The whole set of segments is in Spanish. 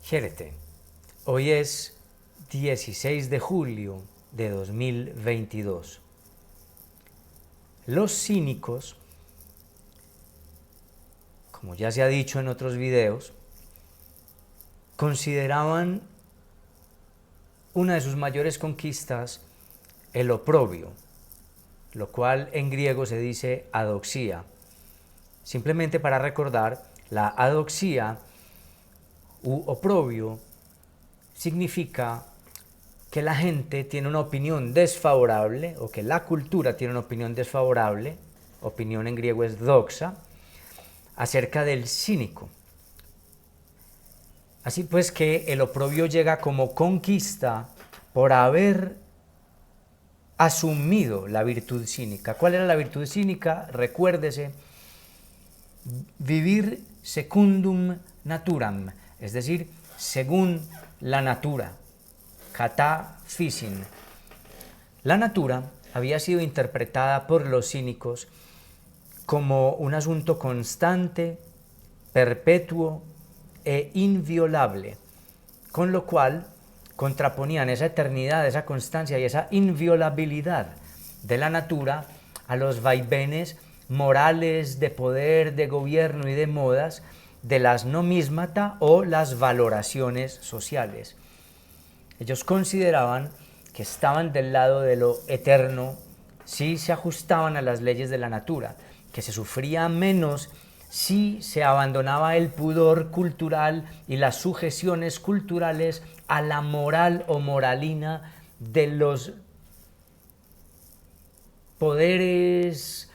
Jérete, hoy es 16 de julio de 2022. Los cínicos, como ya se ha dicho en otros videos, consideraban una de sus mayores conquistas el oprobio, lo cual en griego se dice adoxía. Simplemente para recordar, la adoxía u oprobio significa que la gente tiene una opinión desfavorable o que la cultura tiene una opinión desfavorable, opinión en griego es doxa, acerca del cínico. Así pues que el oprobio llega como conquista por haber asumido la virtud cínica. ¿Cuál era la virtud cínica? Recuérdese, vivir secundum naturam, es decir, según la natura, kata physin. La natura había sido interpretada por los cínicos como un asunto constante, perpetuo e inviolable, con lo cual contraponían esa eternidad, esa constancia y esa inviolabilidad de la natura a los vaivenes morales, de poder, de gobierno y de modas de las nomísmata o las valoraciones sociales. Ellos consideraban que estaban del lado de lo eterno si se ajustaban a las leyes de la natura, que se sufría menos si se abandonaba el pudor cultural y las sujeciones culturales a la moral o moralina de los poderes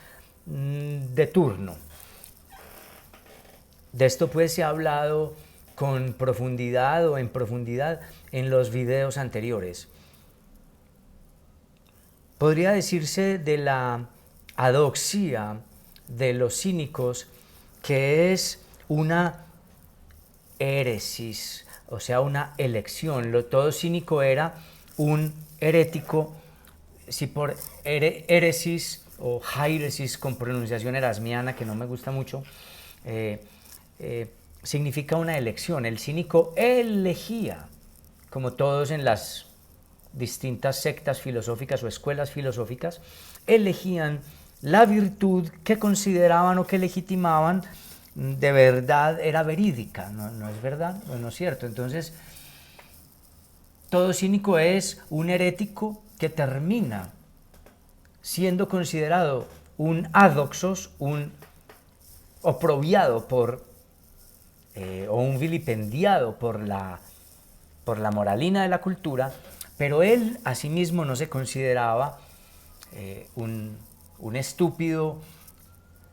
de turno. De esto pues se ha hablado con profundidad o en profundidad en los videos anteriores. Podría decirse de la adoxía de los cínicos que es una éresis, o sea, una elección. Todo cínico era un herético, si por éresis o jairesis con pronunciación erasmiana, que no me gusta mucho, significa una elección. El cínico elegía, como todos en las distintas sectas filosóficas o escuelas filosóficas, elegían la virtud que consideraban o que legitimaban de verdad era verídica. ¿No es verdad? No es cierto. Entonces, todo cínico es un herético que termina siendo considerado un adoxos, un oprobiado por o un vilipendiado por la moralina de la cultura, pero él asimismo no se consideraba un estúpido,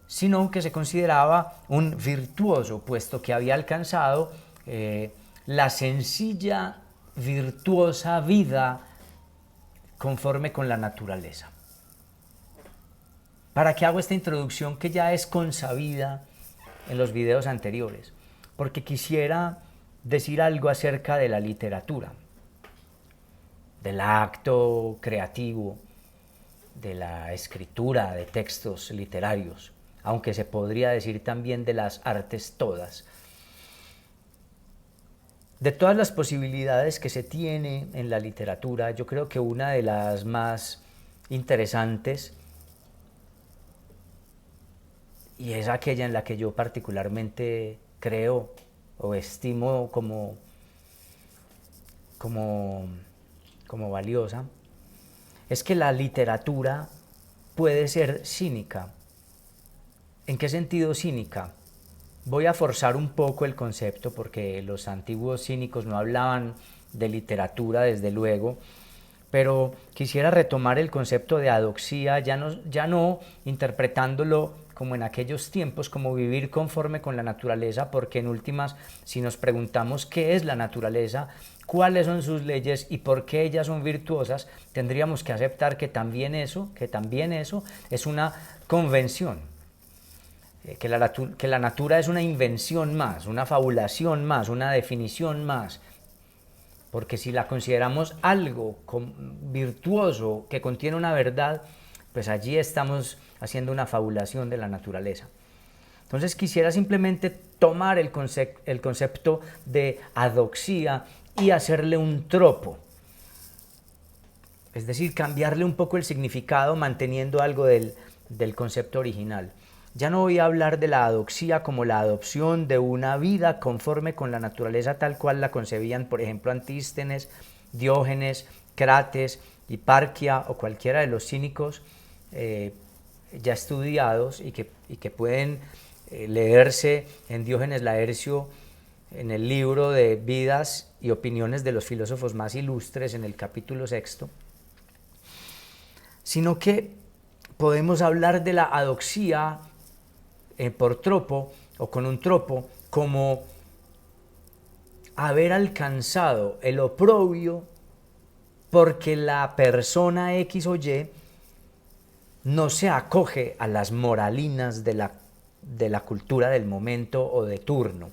sino que se consideraba un virtuoso, puesto que había alcanzado la sencilla, virtuosa vida conforme con la naturaleza. ¿Para qué hago esta introducción que ya es consabida en los videos anteriores? Porque quisiera decir algo acerca de la literatura, del acto creativo, de la escritura de textos literarios, aunque se podría decir también de las artes todas. De todas las posibilidades que se tiene en la literatura, yo creo que una de las más interesantes, y es aquella en la que yo particularmente creo o estimo como valiosa, es que la literatura puede ser cínica. ¿En qué sentido cínica? Voy a forzar un poco el concepto porque los antiguos cínicos no hablaban de literatura, desde luego, pero quisiera retomar el concepto de adoxía, ya no interpretándolo como en aquellos tiempos, como vivir conforme con la naturaleza, porque en últimas, si nos preguntamos qué es la naturaleza, cuáles son sus leyes y por qué ellas son virtuosas, tendríamos que aceptar que también eso es una convención, que la natura es una invención más, una fabulación más, una definición más, porque si la consideramos algo virtuoso que contiene una verdad, pues allí estamos haciendo una fabulación de la naturaleza. Entonces quisiera simplemente tomar el concepto de adoxía y hacerle un tropo. Es decir, cambiarle un poco el significado manteniendo algo del concepto original. Ya no voy a hablar de la adoxía como la adopción de una vida conforme con la naturaleza tal cual la concebían, por ejemplo, Antístenes, Diógenes, Crates, Hiparquia o cualquiera de los cínicos ya estudiados y que pueden leerse en Diógenes Laercio, en el libro de Vidas y Opiniones de los filósofos más ilustres, en el capítulo 6, sino que podemos hablar de la adoxía por tropo o con un tropo como haber alcanzado el oprobio porque la persona X o Y no se acoge a las moralinas de la cultura del momento o de turno.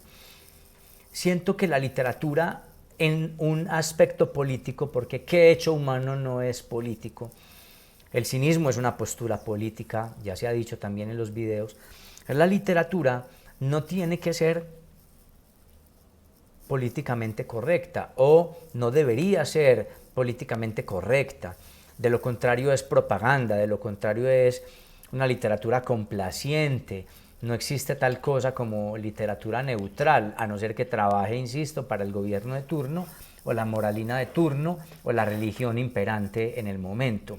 Siento que la literatura en un aspecto político, porque ¿qué hecho humano no es político? El cinismo es una postura política, ya se ha dicho también en los videos. La literatura no tiene que ser políticamente correcta o no debería ser políticamente correcta. De lo contrario es propaganda, de lo contrario es una literatura complaciente. No existe tal cosa como literatura neutral, a no ser que trabaje, insisto, para el gobierno de turno o la moralina de turno o la religión imperante en el momento.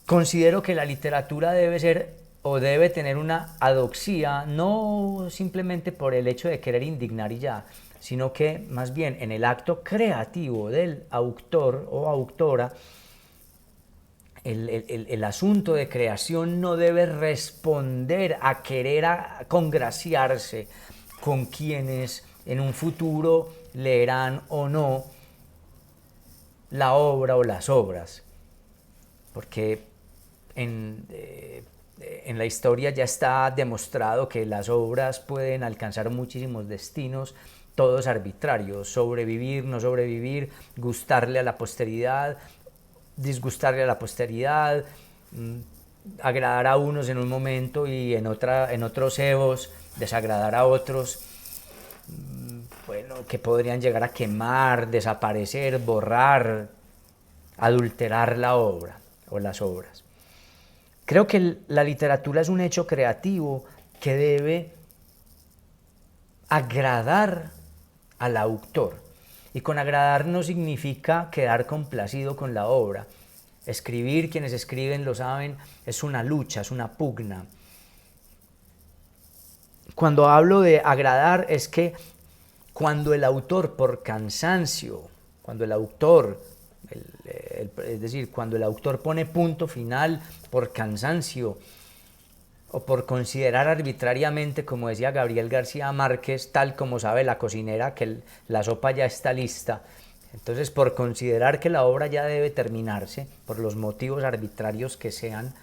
Considero que la literatura debe ser o debe tener una adoxía, no simplemente por el hecho de querer indignar y ya, sino que más bien en el acto creativo del autor o autora, el asunto de creación no debe responder a querer congraciarse con quienes en un futuro leerán o no la obra o las obras, porque en la historia ya está demostrado que las obras pueden alcanzar muchísimos destinos, todos arbitrarios: sobrevivir, no sobrevivir, gustarle a la posteridad, disgustarle a la posteridad, agradar a unos en un momento y en otros evos desagradar a otros, bueno, que podrían llegar a quemar, desaparecer, borrar, adulterar la obra o las obras. Creo que la literatura es un hecho creativo que debe agradar al autor. Y con agradar no significa quedar complacido con la obra. Escribir, quienes escriben lo saben, es una lucha, es una pugna. Cuando hablo de agradar es que cuando el autor por cansancio, cuando el autor, es decir, cuando el autor pone punto final por cansancio o por considerar arbitrariamente, como decía Gabriel García Márquez, tal como sabe la cocinera que la sopa ya está lista, entonces por considerar que la obra ya debe terminarse, por los motivos arbitrarios que sean,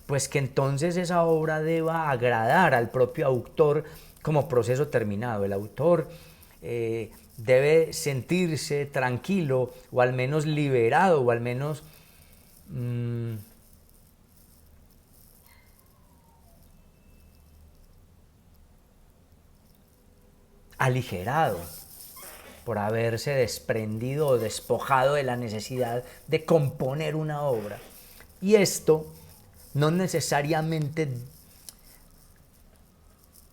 pues que entonces esa obra deba agradar al propio autor como proceso terminado. El autor debe sentirse tranquilo o al menos liberado o al menos aligerado por haberse desprendido o despojado de la necesidad de componer una obra. Y esto no necesariamente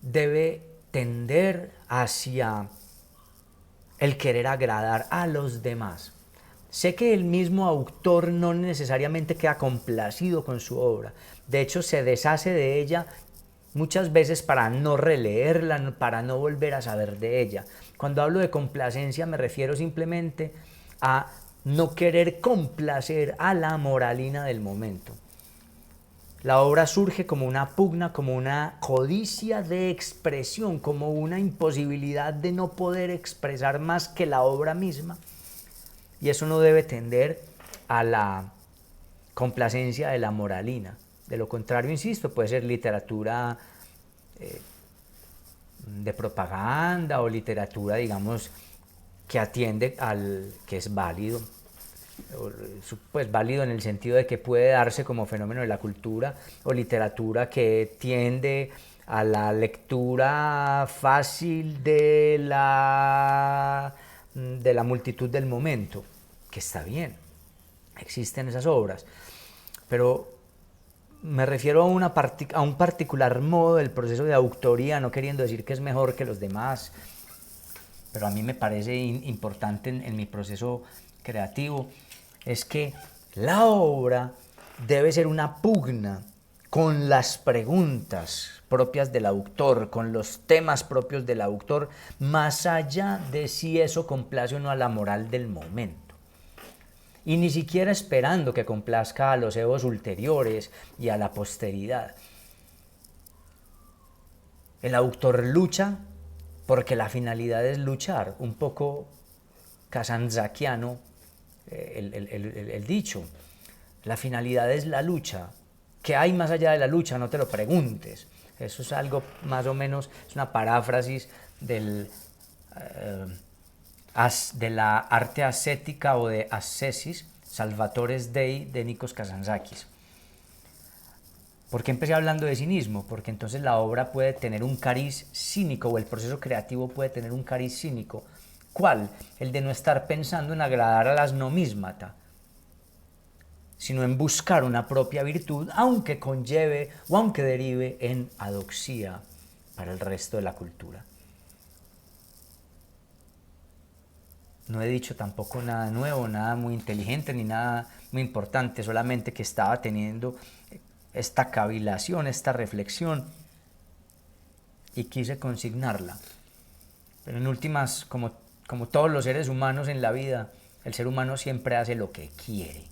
debe tender hacia el querer agradar a los demás. Sé que el mismo autor no necesariamente queda complacido con su obra, de hecho se deshace de ella muchas veces para no releerla, para no volver a saber de ella. Cuando hablo de complacencia me refiero simplemente a no querer complacer a la moralina del momento. La obra surge como una pugna, como una codicia de expresión, como una imposibilidad de no poder expresar más que la obra misma. Y eso no debe tender a la complacencia de la moralina. De lo contrario, insisto, puede ser literatura de propaganda o literatura, digamos, que atiende al que es válido. pues válido en el sentido de que puede darse como fenómeno de la cultura o literatura que tiende a la lectura fácil de la multitud del momento, que está bien, existen esas obras, pero me refiero a un particular modo del proceso de autoría, no queriendo decir que es mejor que los demás, pero a mí me parece importante en mi proceso creativo, es que la obra debe ser una pugna con las preguntas propias del autor, con los temas propios del autor, más allá de si eso complace o no a la moral del momento. Y ni siquiera esperando que complazca a los egos ulteriores y a la posteridad. El autor lucha porque la finalidad es luchar, un poco kazantzakiano el dicho. La finalidad es la lucha. ¿Qué hay más allá de la lucha? No te lo preguntes. Eso es algo más o menos, es una paráfrasis de la arte ascética o de ascesis, Salvatore Dei, de Nikos Kazantzakis. ¿Por qué empecé hablando de cinismo? Porque entonces la obra puede tener un cariz cínico, o el proceso creativo puede tener un cariz cínico. ¿Cuál? El de no estar pensando en agradar a las nomísmata, sino en buscar una propia virtud, aunque conlleve o aunque derive en adoxía para el resto de la cultura. No he dicho tampoco nada nuevo, nada muy inteligente, ni nada muy importante, solamente que estaba teniendo esta cavilación, esta reflexión, y quise consignarla. Pero en últimas, como todos los seres humanos en la vida, el ser humano siempre hace lo que quiere.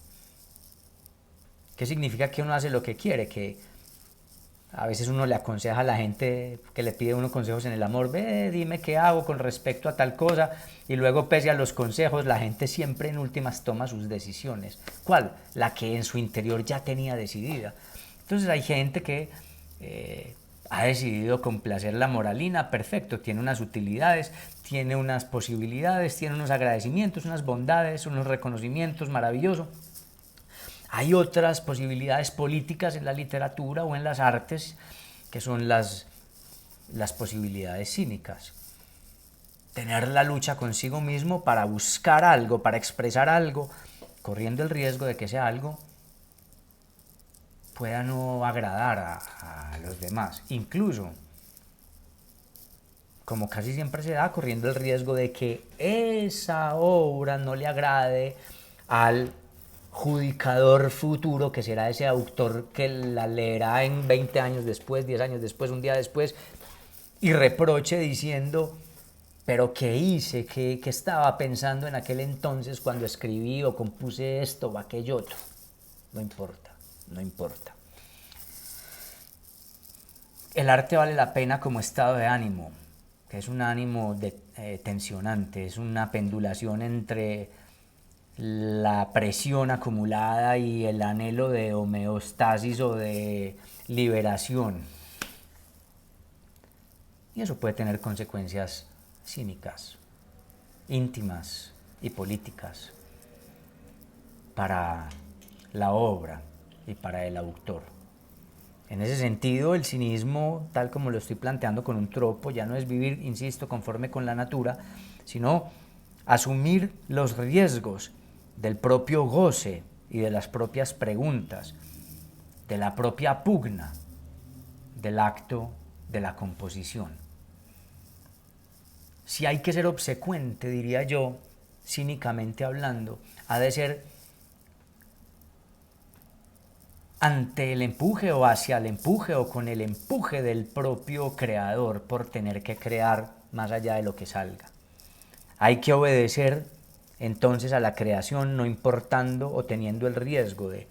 ¿Qué significa que uno hace lo que quiere? Que a veces uno le aconseja a la gente que le pide uno consejos en el amor, ve, dime qué hago con respecto a tal cosa, y luego pese a los consejos, la gente siempre en últimas toma sus decisiones. ¿Cuál? La que en su interior ya tenía decidida. Entonces hay gente que ha decidido complacer la moralina, perfecto, tiene unas utilidades, tiene unas posibilidades, tiene unos agradecimientos, unas bondades, unos reconocimientos, maravilloso. Hay otras posibilidades políticas en la literatura o en las artes que son las posibilidades cínicas. Tener la lucha consigo mismo para buscar algo, para expresar algo, corriendo el riesgo de que ese algo pueda no agradar a los demás. Incluso, como casi siempre se da, corriendo el riesgo de que esa obra no le agrade al judicador futuro, que será ese autor que la leerá en 20 años después, 10 años después, un día después, y reproche diciendo, pero ¿qué hice? ¿Qué estaba pensando en aquel entonces cuando escribí o compuse esto o aquello otro? No importa, no importa. El arte vale la pena como estado de ánimo, que es un ánimo tensionante, es una pendulación entre la presión acumulada y el anhelo de homeostasis o de liberación. Y eso puede tener consecuencias cínicas, íntimas y políticas para la obra y para el autor. En ese sentido, el cinismo, tal como lo estoy planteando con un tropo, ya no es vivir, insisto, conforme con la natura, sino asumir los riesgos del propio goce y de las propias preguntas, de la propia pugna, del acto de la composición. Si hay que ser obsecuente, diría yo, cínicamente hablando, ha de ser ante el empuje o hacia el empuje o con el empuje del propio creador por tener que crear más allá de lo que salga. Hay que obedecer entonces a la creación, no importando o teniendo el riesgo de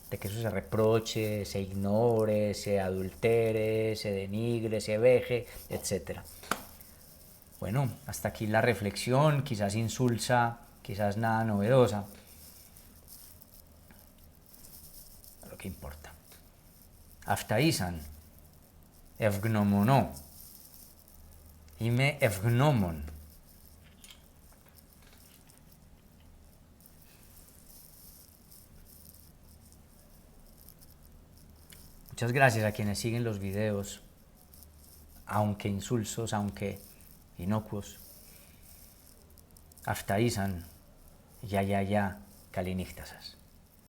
que eso se reproche, se ignore, se adultere, se denigre, se veje, etc. Bueno, hasta aquí la reflexión, quizás insulsa, quizás nada novedosa, pero ¿qué importa? Aftaisan, ευγνωμονώ, είμαι ευγνώμων. Muchas gracias a quienes siguen los videos, aunque insulsos, aunque inocuos. Hasta Isan, ya, Kaliniktasas.